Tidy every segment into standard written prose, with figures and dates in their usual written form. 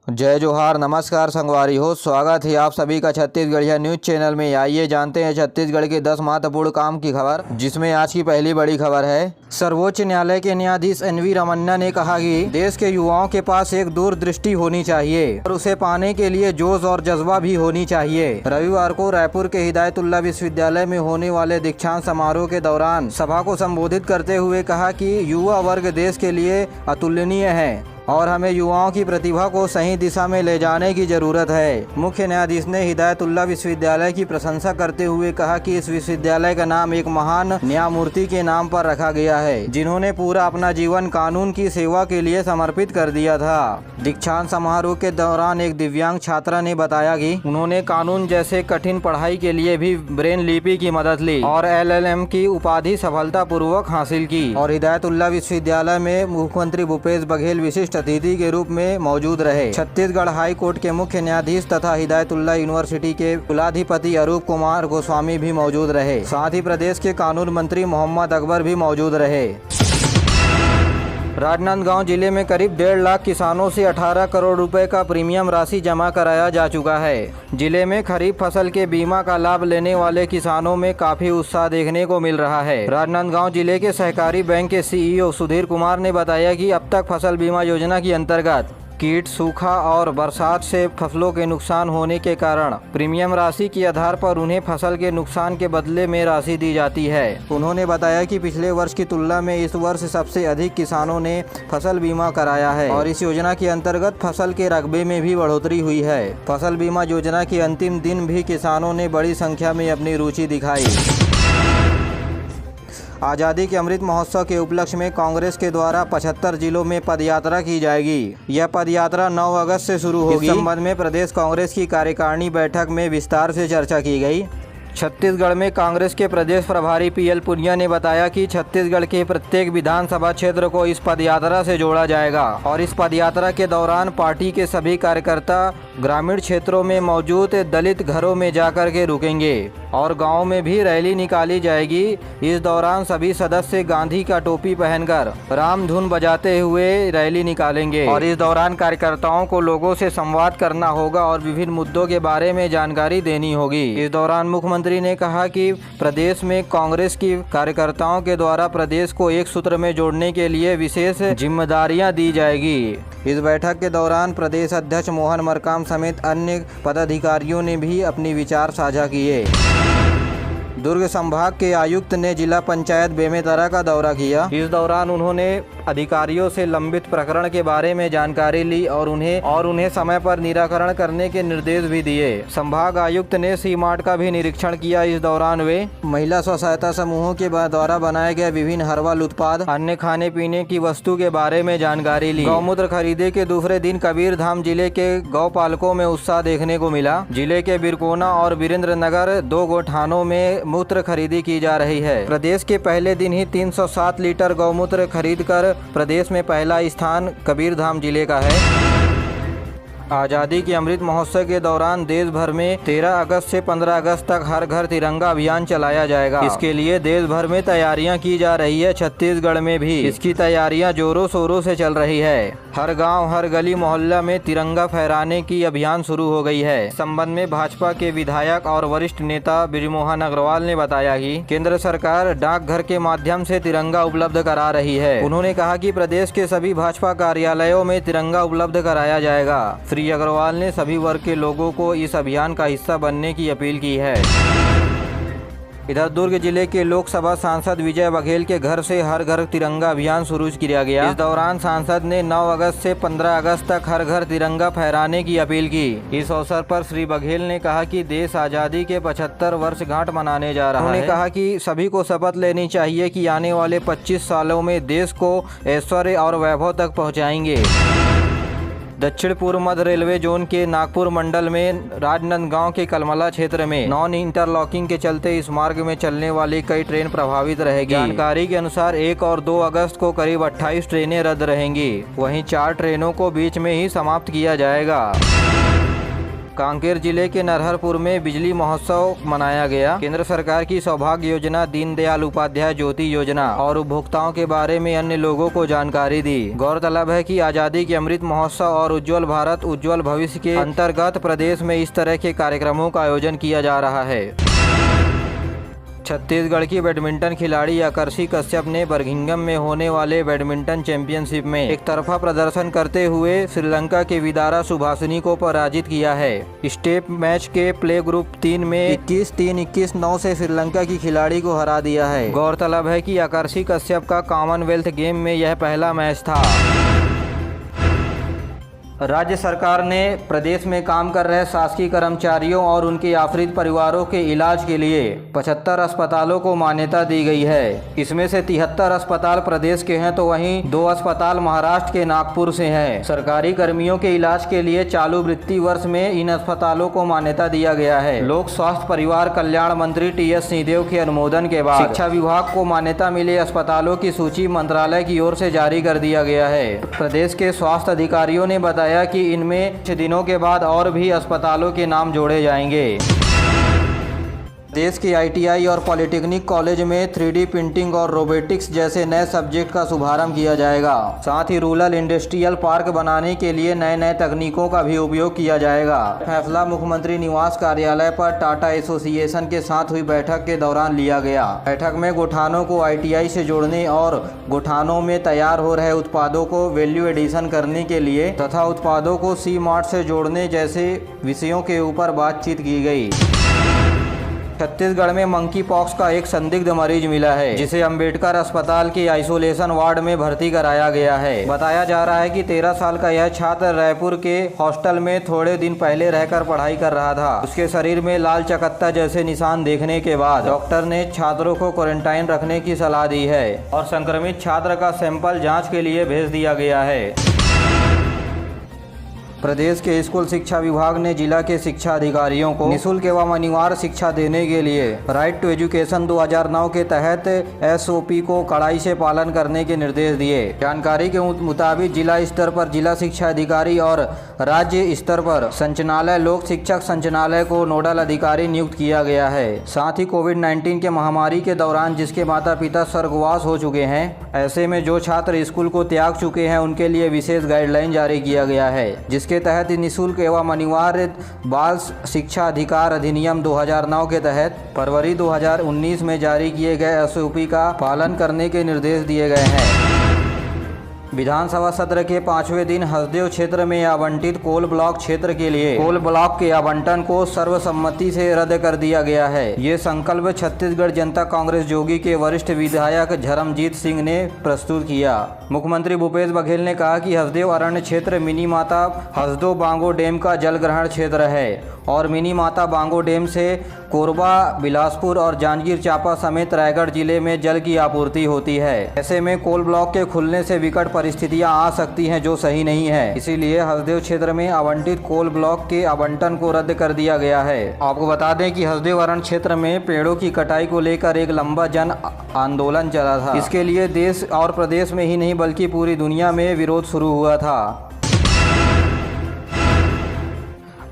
जय जोहार, नमस्कार संगवारी हो। स्वागत है आप सभी का छत्तीसगढ़िया न्यूज चैनल में। आइए जानते हैं छत्तीसगढ़ के 10 महत्वपूर्ण काम की खबर, जिसमें आज की पहली बड़ी खबर है। सर्वोच्च न्यायालय के न्यायाधीश NV रमन्ना ने कहा कि देश के युवाओं के पास एक दूरदृष्टि होनी चाहिए और उसे पाने के लिए जोश और जज्बा भी होनी चाहिए। रविवार को रायपुर के हिदायतुल्लाह विश्वविद्यालय में होने वाले दीक्षांत समारोह के दौरान सभा को संबोधित करते हुए कहा कि युवा वर्ग देश के लिए अतुलनीय है और हमें युवाओं की प्रतिभा को सही दिशा में ले जाने की जरूरत है। मुख्य न्यायाधीश ने हिदायतुल्लाह विश्वविद्यालय की प्रशंसा करते हुए कहा कि इस विश्वविद्यालय का नाम एक महान न्यायमूर्ति के नाम पर रखा गया है, जिन्होंने पूरा अपना जीवन कानून की सेवा के लिए समर्पित कर दिया था। दीक्षांत समारोह के दौरान एक दिव्यांग छात्रा ने बताया कि उन्होंने कानून जैसे कठिन पढ़ाई के लिए भी ब्रेन लिपि की मदद ली और LLM की उपाधि सफलतापूर्वक हासिल की। और हिदायतुल्लाह विश्वविद्यालय में मुख्यमंत्री भूपेश बघेल विशिष्ट अतिथि के रूप में मौजूद रहे। छत्तीसगढ़ हाई कोर्ट के मुख्य न्यायाधीश तथा हिदायतुल्लाह यूनिवर्सिटी के कुलाधिपति अरूप कुमार गोस्वामी भी मौजूद रहे। साथ ही प्रदेश के कानून मंत्री मोहम्मद अकबर भी मौजूद रहे। राजनांदगांव जिले में करीब 1.5 लाख किसानों से 18 करोड़ रुपए का प्रीमियम राशि जमा कराया जा चुका है। जिले में खरीफ फसल के बीमा का लाभ लेने वाले किसानों में काफी उत्साह देखने को मिल रहा है। राजनांदगांव जिले के सहकारी बैंक के CEO सुधीर कुमार ने बताया कि अब तक फसल बीमा योजना के अंतर्गत कीट, सूखा और बरसात से फसलों के नुकसान होने के कारण प्रीमियम राशि के आधार पर उन्हें फसल के नुकसान के बदले में राशि दी जाती है। उन्होंने बताया कि पिछले वर्ष की तुलना में इस वर्ष सबसे अधिक किसानों ने फसल बीमा कराया है और इस योजना के अंतर्गत फसल के रकबे में भी बढ़ोतरी हुई है। फसल बीमा योजना के अंतिम दिन भी किसानों ने बड़ी संख्या में अपनी रुचि दिखाई। आज़ादी के अमृत महोत्सव के उपलक्ष्य में कांग्रेस के द्वारा 75 जिलों में पदयात्रा की जाएगी। यह पदयात्रा 9 अगस्त से शुरू होगी। इस संबंध में प्रदेश कांग्रेस की कार्यकारिणी बैठक में विस्तार से चर्चा की गई। छत्तीसगढ़ में कांग्रेस के प्रदेश प्रभारी PL पुनिया ने बताया कि छत्तीसगढ़ के प्रत्येक विधानसभा क्षेत्र को इस पदयात्रा से जोड़ा जाएगा और इस पदयात्रा के दौरान पार्टी के सभी कार्यकर्ता ग्रामीण क्षेत्रों में मौजूद दलित घरों में जाकर के रुकेंगे और गांव में भी रैली निकाली जाएगी। इस दौरान सभी सदस्य गांधी का टोपी पहनकर राम धुन बजाते हुए रैली निकालेंगे और इस दौरान कार्यकर्ताओं को लोगों से संवाद करना होगा और विभिन्न मुद्दों के बारे में जानकारी देनी होगी। इस दौरान मुख्यमंत्री ने कहा कि प्रदेश में कांग्रेस की कार्यकर्ताओं के द्वारा प्रदेश को एक सूत्र में जोड़ने के लिए विशेष जिम्मेदारियां दी जाएगी। इस बैठक के दौरान प्रदेश अध्यक्ष मोहन मरकाम समेत अन्य पदाधिकारियों ने भी अपने विचार साझा किए। दुर्ग संभाग के आयुक्त ने जिला पंचायत बेमेतरा का दौरा किया। इस दौरान उन्होंने अधिकारियों से लंबित प्रकरण के बारे में जानकारी ली और उन्हें समय पर निराकरण करने के निर्देश भी दिए। संभाग आयुक्त ने C-मार्ट का भी निरीक्षण किया। इस दौरान वे महिला स्व सहायता समूहों के द्वारा बनाए गए विभिन्न हर्बल उत्पाद, अन्य खाने पीने की वस्तु के बारे में जानकारी ली। गौमूत्र खरीदे के दूसरे दिन कबीरधाम जिले के गौ पालकों में उत्साह देखने को मिला। जिले के बिरकोना और वीरेंद्र नगर 2 गौठानों में मूत्र खरीदी की जा रही है। प्रदेश के पहले दिन ही 307 लीटर गौमूत्र खरीदकर प्रदेश में पहला स्थान कबीरधाम जिले का है। आज़ादी के अमृत महोत्सव के दौरान देश भर में 13 अगस्त से 15 अगस्त तक हर घर तिरंगा अभियान चलाया जाएगा। इसके लिए देश भर में तैयारियां की जा रही है। छत्तीसगढ़ में भी इसकी तैयारियां जोरों शोरों से चल रही है। हर गांव, हर गली मोहल्ला में तिरंगा फहराने की अभियान शुरू हो गई है। इस संबंध में भाजपा के विधायक और वरिष्ठ नेता बृजमोहन अग्रवाल ने बताया कि केंद्र सरकार डाकघर के माध्यम से तिरंगा उपलब्ध करा रही है। उन्होंने कहा कि प्रदेश के सभी भाजपा कार्यालयों में तिरंगा उपलब्ध कराया जाएगा। श्री अग्रवाल ने सभी वर्ग के लोगों को इस अभियान का हिस्सा बनने की अपील की है। इधर दुर्ग जिले के लोकसभा सांसद विजय बघेल के घर से हर घर तिरंगा अभियान शुरू किया गया। इस दौरान सांसद ने 9 अगस्त से 15 अगस्त तक हर घर तिरंगा फहराने की अपील की। इस अवसर पर श्री बघेल ने कहा कि देश आज़ादी के 75 वर्षगांठ मनाने जा रहा है। उन्होंने कहा कि सभी को शपथ लेनी चाहिए कि आने वाले 25 सालों में देश को ऐश्वर्य और वैभव तक पहुँचाएंगे। दक्षिण पूर्व मध्य रेलवे जोन के नागपुर मंडल में राजनांदगांव के कलमला क्षेत्र में नॉन इंटरलॉकिंग के चलते इस मार्ग में चलने वाली कई ट्रेन प्रभावित रहेगी। जानकारी के अनुसार 1 और 2 अगस्त को करीब 28 ट्रेनें रद्द रहेंगी। वहीं 4 ट्रेनों को बीच में ही समाप्त किया जाएगा। कांकेर जिले के नरहरपुर में बिजली महोत्सव मनाया गया। केंद्र सरकार की सौभाग्य योजना, दीनदयाल उपाध्याय ज्योति योजना और उपभोक्ताओं के बारे में अन्य लोगों को जानकारी दी। गौरतलब है कि आजादी के अमृत महोत्सव और उज्ज्वल भारत उज्ज्वल भविष्य के अंतर्गत प्रदेश में इस तरह के कार्यक्रमों का आयोजन किया जा रहा है। छत्तीसगढ़ की बैडमिंटन खिलाड़ी आकर्षि कश्यप ने बर्मिंघम में होने वाले बैडमिंटन चैंपियनशिप में एक तरफा प्रदर्शन करते हुए श्रीलंका के विदारा सुभाषिनी को पराजित किया है। स्टेप मैच के प्ले ग्रुप 3 में 21-3, 21-9 से श्रीलंका की खिलाड़ी को हरा दिया है। गौरतलब है कि आकर्षि कश्यप का कॉमनवेल्थ गेम में यह पहला मैच था। राज्य सरकार ने प्रदेश में काम कर रहे शासकीय कर्मचारियों और उनके आश्रित परिवारों के इलाज के लिए 75 अस्पतालों को मान्यता दी गई है। इसमें से 73 अस्पताल प्रदेश के हैं तो वहीं 2 अस्पताल महाराष्ट्र के नागपुर से हैं। सरकारी कर्मियों के इलाज के लिए चालू वित्तीय वर्ष में इन अस्पतालों को मान्यता दिया गया है। लोक स्वास्थ्य परिवार कल्याण मंत्री टी.एस. सिंहदेव के अनुमोदन के बाद शिक्षा विभाग को मान्यता मिले अस्पतालों की सूची मंत्रालय की ओर से जारी कर दिया गया है। प्रदेश के स्वास्थ्य अधिकारियों ने बताया कि इनमें कुछ दिनों के बाद और भी अस्पतालों के नाम जोड़े जाएंगे। देश के आईटीआई और पॉलिटेक्निक कॉलेज में 3D प्रिंटिंग और रोबोटिक्स जैसे नए सब्जेक्ट का शुभारंभ किया जाएगा। साथ ही रूरल इंडस्ट्रियल पार्क बनाने के लिए नए नए तकनीकों का भी उपयोग किया जाएगा। फैसला मुख्यमंत्री निवास कार्यालय पर टाटा एसोसिएशन के साथ हुई बैठक के दौरान लिया गया। बैठक में गोठानों को आईटीआई से जोड़ने और गोठानों में तैयार हो रहे उत्पादों को वैल्यू एडिशन करने के लिए तथा उत्पादों को सी मार्ट से जोड़ने जैसे विषयों के ऊपर बातचीत की गई। छत्तीसगढ़ में मंकी पॉक्स का एक संदिग्ध मरीज मिला है, जिसे अंबेडकर अस्पताल के आइसोलेशन वार्ड में भर्ती कराया गया है। बताया जा रहा है कि 13 साल का यह छात्र रायपुर के हॉस्टल में थोड़े दिन पहले रहकर पढ़ाई कर रहा था। उसके शरीर में लाल चकत्ता जैसे निशान देखने के बाद डॉक्टर ने छात्रों को क्वारंटाइन रखने की सलाह दी है और संक्रमित छात्र का सैंपल जाँच के लिए भेज दिया गया है। प्रदेश के स्कूल शिक्षा विभाग ने जिला के शिक्षा अधिकारियों को निःशुल्क एवं अनिवार्य शिक्षा देने के लिए राइट टू एजुकेशन 2009 के तहत एसओपी को कड़ाई से पालन करने के निर्देश दिए। जानकारी के मुताबिक जिला स्तर पर जिला शिक्षा अधिकारी और राज्य स्तर पर संचालय लोक शिक्षक संचालय को नोडल अधिकारी नियुक्त किया गया है। साथ ही कोविड-19 के महामारी के दौरान जिसके माता पिता स्वर्गवास हो चुके हैं, ऐसे में जो छात्र स्कूल को त्याग चुके हैं उनके लिए विशेष गाइडलाइन जारी किया गया है, जिसके तहत निःशुल्क एवं अनिवार्य बाल शिक्षा अधिकार अधिनियम 2009 के तहत फरवरी 2019 में जारी किए गए एसओपी का पालन करने के निर्देश दिए गए हैं। विधानसभा सत्र के 5वें दिन हसदेव क्षेत्र में आवंटित कोल ब्लॉक क्षेत्र के लिए कोल ब्लॉक के आवंटन को सर्वसम्मति से रद्द कर दिया गया है। ये संकल्प छत्तीसगढ़ जनता कांग्रेस जोगी के वरिष्ठ विधायक धर्मजीत सिंह ने प्रस्तुत किया। मुख्यमंत्री भूपेश बघेल ने कहा कि हसदेव अरण्य क्षेत्र मिनी माता हसदो बांगो डैम का जल ग्रहण क्षेत्र है और मिनी माता बांगो डैम से कोरबा, बिलासपुर और जांजगीर चांपा समेत रायगढ़ जिले में जल की आपूर्ति होती है। ऐसे में कोल ब्लॉक के खुलने से विकट परिस्थितियां आ सकती हैं जो सही नहीं है। इसीलिए हसदेव क्षेत्र में आवंटित कोल ब्लॉक के आवंटन को रद्द कर दिया गया है। आपको बता दें कि हसदेव अरण्य क्षेत्र में पेड़ों की कटाई को लेकर एक लंबा जन आंदोलन चला था। इसके लिए देश और प्रदेश में ही नहीं बल्कि पूरी दुनिया में विरोध शुरू हुआ था।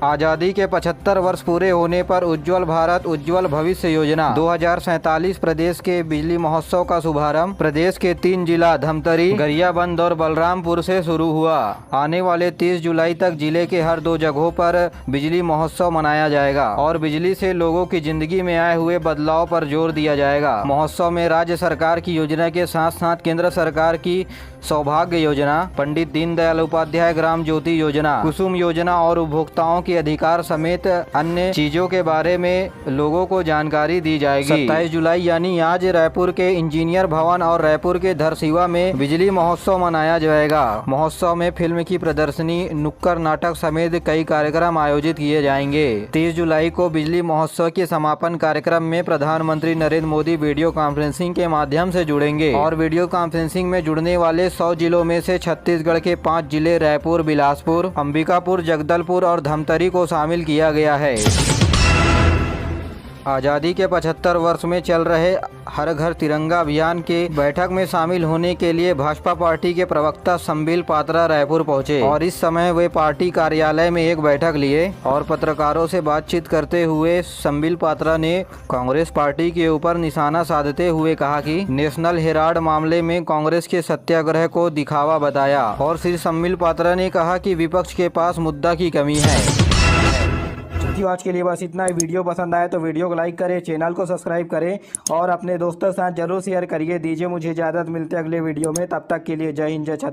आज़ादी के 75 वर्ष पूरे होने पर उज्ज्वल भारत उज्ज्वल भविष्य योजना 2047 प्रदेश के बिजली महोत्सव का शुभारंभ प्रदेश के 3 जिला धमतरी, गरियाबंद और बलरामपुर से शुरू हुआ। आने वाले 30 जुलाई तक जिले के हर 2 जगहों पर बिजली महोत्सव मनाया जाएगा और बिजली से लोगों की जिंदगी में आए हुए बदलाव पर जोर दिया जाएगा। महोत्सव में राज्य सरकार की योजना के साथ साथ केंद्र सरकार की सौभाग्य योजना, पंडित दीनदयाल उपाध्याय ग्राम ज्योति योजना, कुसुम योजना और उपभोक्ताओं के अधिकार समेत अन्य चीजों के बारे में लोगों को जानकारी दी जाएगी। 27 जुलाई यानी आज रायपुर के इंजीनियर भवन और रायपुर के धरसीवा में बिजली महोत्सव मनाया जाएगा। महोत्सव में फिल्म की प्रदर्शनी, नुक्कड़ नाटक समेत कई कार्यक्रम आयोजित किए जाएंगे। 30 जुलाई को बिजली महोत्सव के समापन कार्यक्रम में प्रधानमंत्री नरेंद्र मोदी वीडियो कॉन्फ्रेंसिंग के माध्यम से जुड़ेंगे और वीडियो कॉन्फ्रेंसिंग में जुड़ने वाले 100 जिलों में से छत्तीसगढ़ के 5 जिले रायपुर, बिलासपुर, अंबिकापुर, जगदलपुर और धमतरी को शामिल किया गया है। आज़ादी के 75 वर्ष में चल रहे हर घर तिरंगा अभियान के बैठक में शामिल होने के लिए भाजपा पार्टी के प्रवक्ता संबिल पात्रा रायपुर पहुंचे और इस समय वे पार्टी कार्यालय में एक बैठक लिए और पत्रकारों से बातचीत करते हुए संबिल पात्रा ने कांग्रेस पार्टी के ऊपर निशाना साधते हुए कहा कि नेशनल हेराल्ड मामले में कांग्रेस के सत्याग्रह को दिखावा बताया और श्री संबिल पात्रा ने कहा कि विपक्ष के पास मुद्दा की कमी है। आज के लिए बस इतना ही। वीडियो पसंद आए तो वीडियो को लाइक करें, चैनल को सब्सक्राइब करें और अपने दोस्तों के साथ जरूर शेयर करिए। दीजिए मुझे इजाज़त, मिलते अगले वीडियो में। तब तक के लिए जय हिंद, जय छत्तीसगढ़।